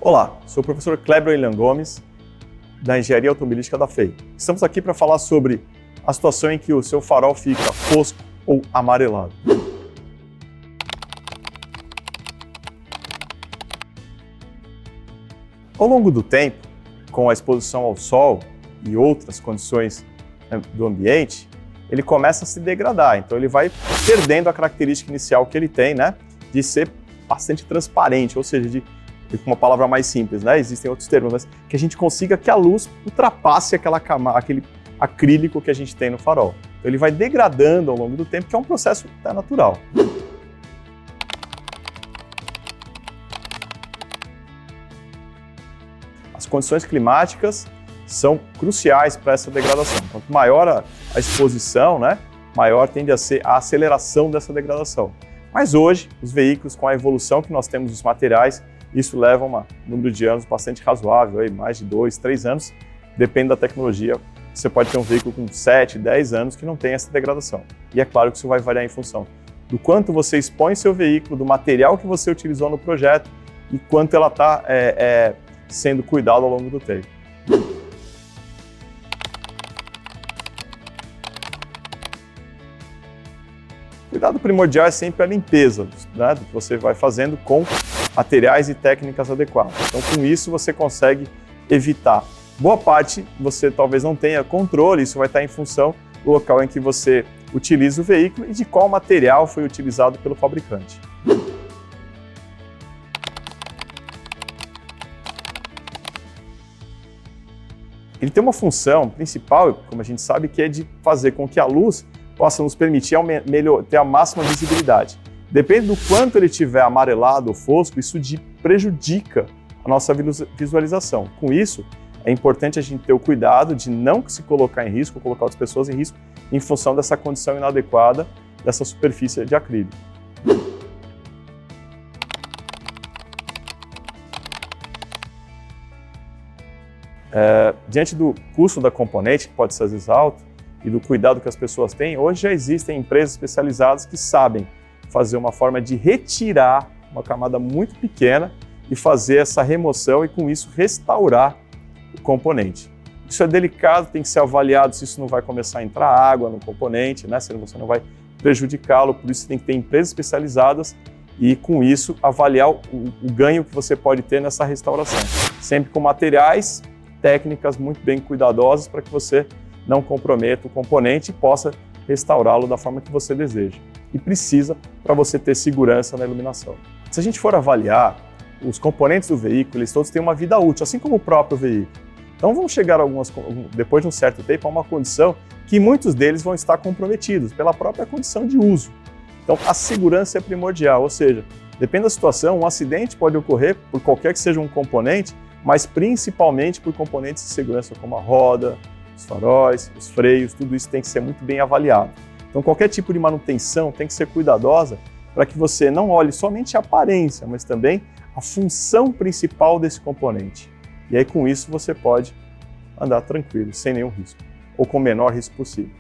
Olá, sou o professor Kleber William Gomes, da Engenharia Automobilística da FEI. Estamos aqui para falar sobre a situação em que o seu farol fica fosco ou amarelado. Ao longo do tempo, com a exposição ao sol e outras condições do ambiente, ele começa a se degradar, então ele vai perdendo a característica inicial que ele tem, de ser bastante transparente, ou seja, com uma palavra mais simples, existem outros termos, mas que a gente consiga que a luz ultrapasse aquele acrílico que a gente tem no farol. Então ele vai degradando ao longo do tempo, que é um processo natural. As condições climáticas são cruciais para essa degradação. Quanto maior a exposição, maior tende a ser a aceleração dessa degradação. Mas hoje, os veículos, com a evolução que nós temos dos materiais, isso leva a um número de anos bastante razoável, mais de 2, 3 anos, depende da tecnologia. Você pode ter um veículo com 7, 10 anos que não tem essa degradação. E é claro que isso vai variar em função do quanto você expõe seu veículo, do material que você utilizou no projeto e quanto ela está sendo cuidada ao longo do tempo. O cuidado primordial é sempre a limpeza do que você vai fazendo com materiais e técnicas adequadas. Então, com isso, você consegue evitar. Boa parte, você talvez não tenha controle, isso vai estar em função do local em que você utiliza o veículo e de qual material foi utilizado pelo fabricante. Ele tem uma função principal, como a gente sabe, que é de fazer com que a luz possa nos permitir ter a máxima visibilidade. Depende do quanto ele estiver amarelado ou fosco, isso prejudica a nossa visualização. Com isso, é importante a gente ter o cuidado de não se colocar em risco, colocar outras pessoas em risco, em função dessa condição inadequada dessa superfície de acrílico. Diante do custo da componente, que pode ser às vezes alto, e do cuidado que as pessoas têm, hoje já existem empresas especializadas que sabem fazer uma forma de retirar uma camada muito pequena e fazer essa remoção e com isso restaurar o componente. Isso é delicado, tem que ser avaliado se isso não vai começar a entrar água no componente, se você não vai prejudicá-lo, por isso tem que ter empresas especializadas e com isso avaliar o ganho que você pode ter nessa restauração. Sempre com materiais, técnicas muito bem cuidadosas para que você não comprometa o componente e possa restaurá-lo da forma que você deseja. E precisa para você ter segurança na iluminação. Se a gente for avaliar, os componentes do veículo, eles todos têm uma vida útil, assim como o próprio veículo. Então vão chegar depois de um certo tempo, a uma condição que muitos deles vão estar comprometidos pela própria condição de uso. Então a segurança é primordial, ou seja, depende da situação, um acidente pode ocorrer por qualquer que seja um componente, mas principalmente por componentes de segurança como a roda, os faróis, os freios, tudo isso tem que ser muito bem avaliado. Então, qualquer tipo de manutenção tem que ser cuidadosa para que você não olhe somente a aparência, mas também a função principal desse componente. E aí, com isso, você pode andar tranquilo, sem nenhum risco, ou com o menor risco possível.